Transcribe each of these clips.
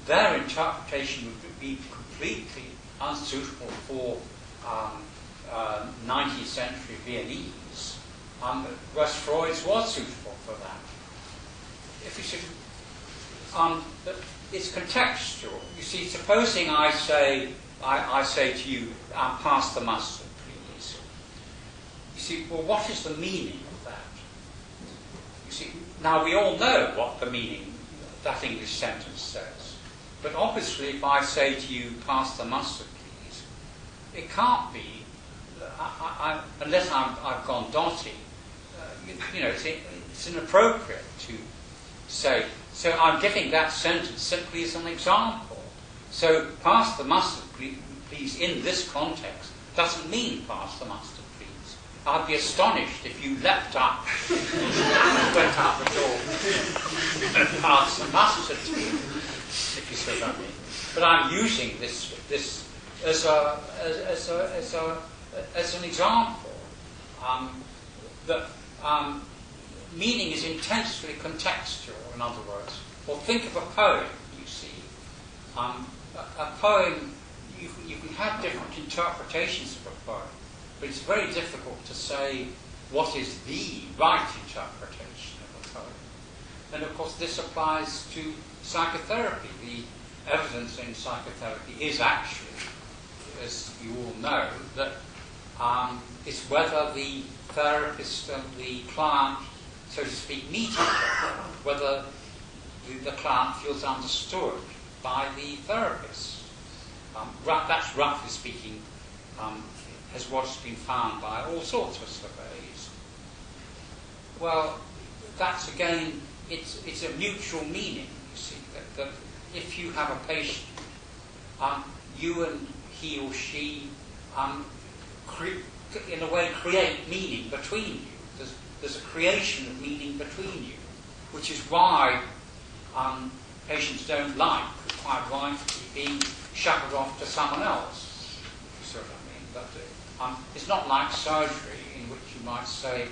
their interpretation would be completely unsuitable for 19th century Viennese, whereas Freud's was suitable for that. If you see, it's contextual. You see, supposing I say to you, pass the mustard, please. You see, well, what is the meaning of that? You see, now we all know what the meaning that English sentence says. But obviously, if I say to you, pass the mustard, please, it can't be, unless I've gone dotty, it's inappropriate to say. So I'm giving that sentence simply as an example. So pass the mustard, please, in this context, doesn't mean pass the mustard, please. I'd be astonished if you leapt up and went out the door and passed the mustard, if you see what I mean. But I'm using this as an example. Meaning is intensely contextual, in other words. Or think of a poem, you see. A poem, you can have different interpretations of a poem, but it's very difficult to say what is the right interpretation of a poem. And of course this applies to psychotherapy. The evidence in psychotherapy is actually, as you all know, that it's whether the therapist and the client, so to speak, meet each other, whether the client feels understood by the therapist. That's roughly speaking has what's been found by all sorts of surveys. Well, that's again, it's a mutual meaning, you see, that if you have a patient, you and he or she in a way create meaning between you. There's a creation of meaning between you, which is why patients don't like, quite rightly, being shuttled off to someone else. You see what I mean? But it's not like surgery, in which you might say,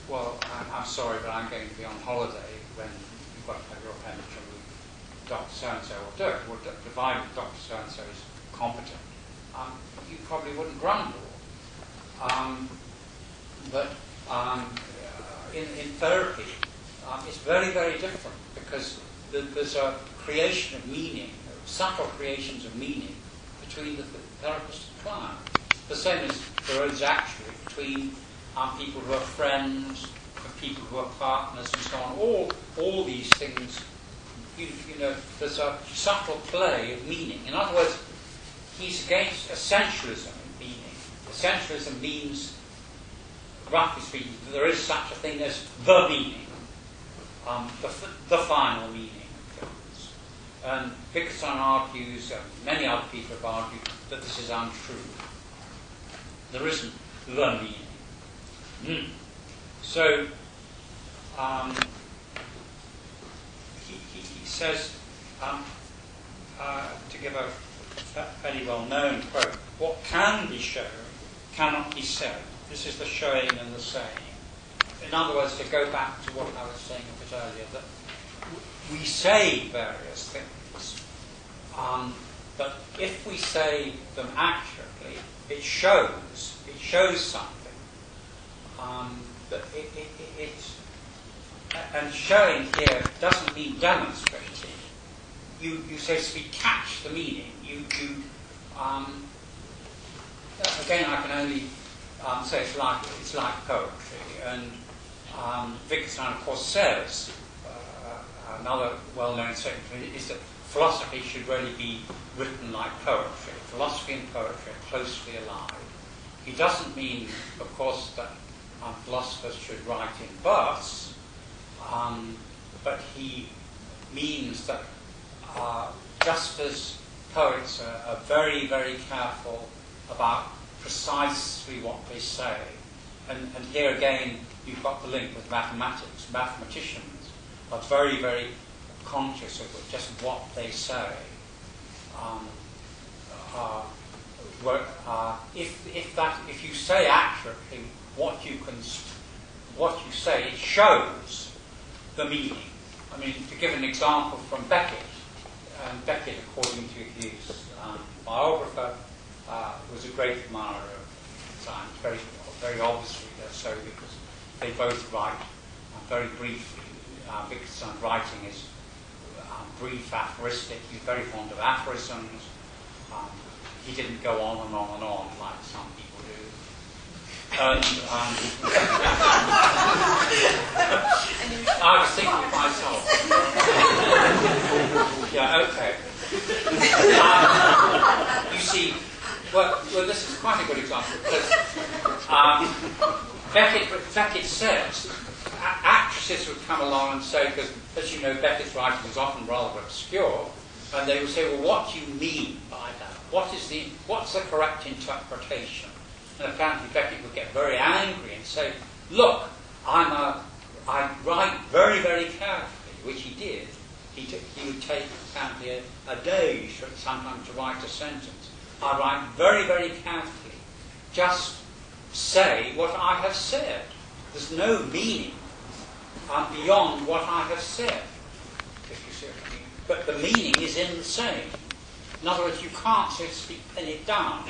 well, I'm sorry, but I'm going to be on holiday when you've got to have your appendix removed. Dr. So-and-so will do it, or provided Dr. So-and-so is competent. You probably wouldn't grumble. But in therapy, it's very, very different, because there's a creation of meaning, subtle creations of meaning between the therapist and client. The same as there is actually between people who are friends, and people who are partners, and so on. All these things, you know, there's a subtle play of meaning. In other words, he's against essentialism in meaning. Essentialism means, roughly speaking, there is such a thing as the meaning, the final meaning of things. And Wittgenstein argues, many other people have argued, that this is untrue. There isn't the meaning. So, he says, to give a fairly well-known quote, what can be shown cannot be said. This is the showing and the saying. In other words, to go back to what I was saying a bit earlier, that we say various things, but if we say them accurately, it shows something. But and showing here doesn't mean demonstrating. You so to speak catch the meaning. Again, I can only say it's like poetry, and Wittgenstein, of course, says another well-known statement is that philosophy should really be written like poetry. Philosophy and poetry are closely allied. He doesn't mean, of course, that philosophers should write in verse, but he means that just as poets are very, very careful about precisely what they say, and here again you've got the link with mathematics. Mathematicians are very, very conscious of just what they say. If you say accurately what you say, it shows the meaning. I mean, to give an example from Beckett, Beckett, according to his biographer, was a great admirer of science, very obviously so, because they both write very briefly. Wittgenstein's writing is brief, aphoristic. He's very fond of aphorisms. He didn't go on and on and on like some people do. And I was thinking to myself, yeah, okay. You see, well, this is quite a good example, because Beckett says actresses would come along and say, because as you know, Beckett's writing is often rather obscure, and they would say, well, what do you mean by that? What's the correct interpretation? And apparently Beckett would get very angry and say, look, I write very, very carefully, which he did. He would take apparently a day sometimes to write a sentence. I write very, very carefully. Just say what I have said. There's no meaning beyond what I have said, if you see what I mean. But the meaning is in the saying. In other words, you can't, so to speak, pin it down.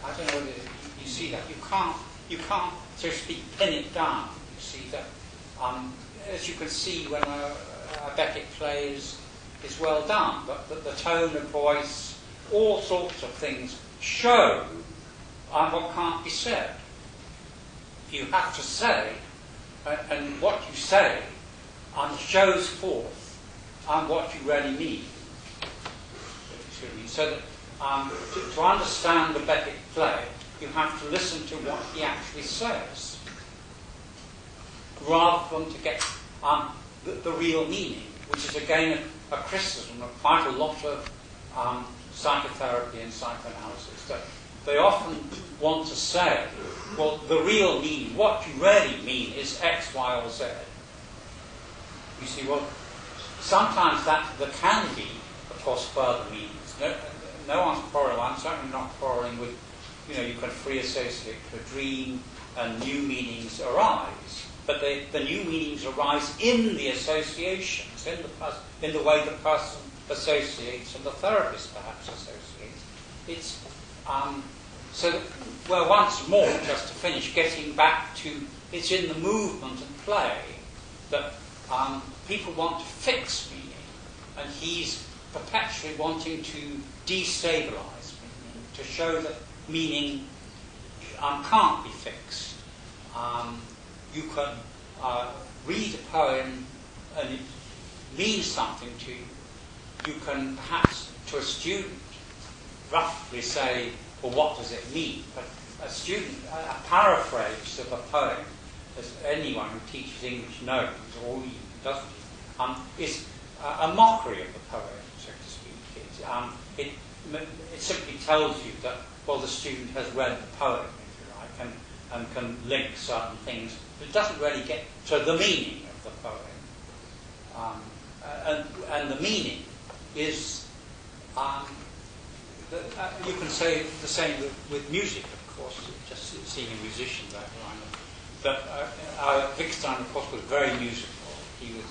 I don't know whether you see that. You can't, so to speak, pin it down. You see that. As you can see when a Beckett play is well done, but the tone of voice, all sorts of things show what can't be said. You have to say, and what you say shows forth what you really mean. So that to understand the Beckett play, you have to listen to what he actually says, rather than to get the real meaning, which is again a criticism of quite a lot of psychotherapy and psychoanalysis, that they often want to say, well, the real meaning, what you really mean is X, Y, or Z. You see, well, sometimes there can be, of course, further meanings. No one's quarrelling. I'm certainly not quarrelling with, you can free associate to a dream and new meanings arise. But the new meanings arise in the associations, in the way the person associates and the therapist perhaps associates. It's so that, well, once more, just to finish, getting back to, it's in the movement and play that people want to fix meaning, and he's perpetually wanting to destabilize meaning, to show that meaning can't be fixed. You can read a poem and it means something to you. You can perhaps, to a student, roughly say, well, what does it mean? But a student, a paraphrase of a poem, as anyone who teaches English knows, or even doesn't, is a mockery of the poem, so to speak. It simply tells you that, well, the student has read the poem, if you like, and can link certain things, but it doesn't really get to the meaning of the poem. And the meaning is, you can say the same with music, of course, just seeing a musician that line. But Wittgenstein, of course, was very musical. He was,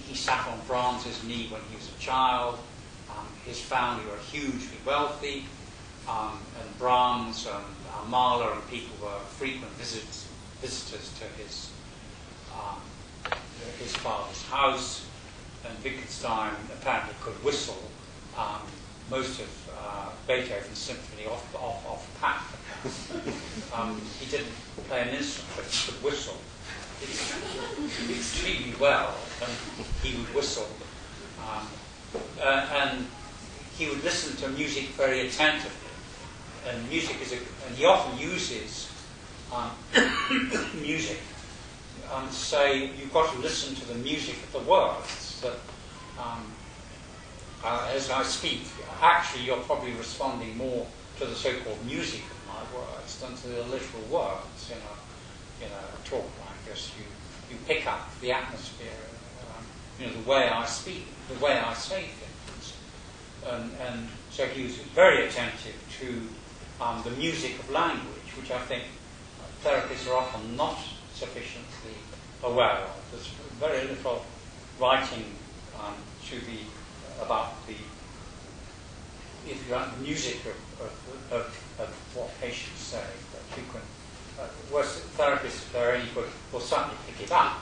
he sat on Brahms's knee when he was a child. His family were hugely wealthy, and Brahms and Mahler and people were frequent visitors to his father's house. And Wittgenstein apparently could whistle most of Beethoven's symphony off pat. He didn't play an instrument, but he could whistle extremely well, and he would whistle. And he would listen to music very attentively. And music and he often uses music to say you've got to listen to the music of the words. That as I speak, actually you're probably responding more to the so-called music of my words than to the literal words. In a talk like this, you pick up the atmosphere, the way I speak, the way I say things, and so he was very attentive to the music of language, which I think therapists are often not sufficiently aware of. There's very little writing to be about the, if you like, the music of what patients say. But you can, worse therapists, if they're any good, will certainly pick it up.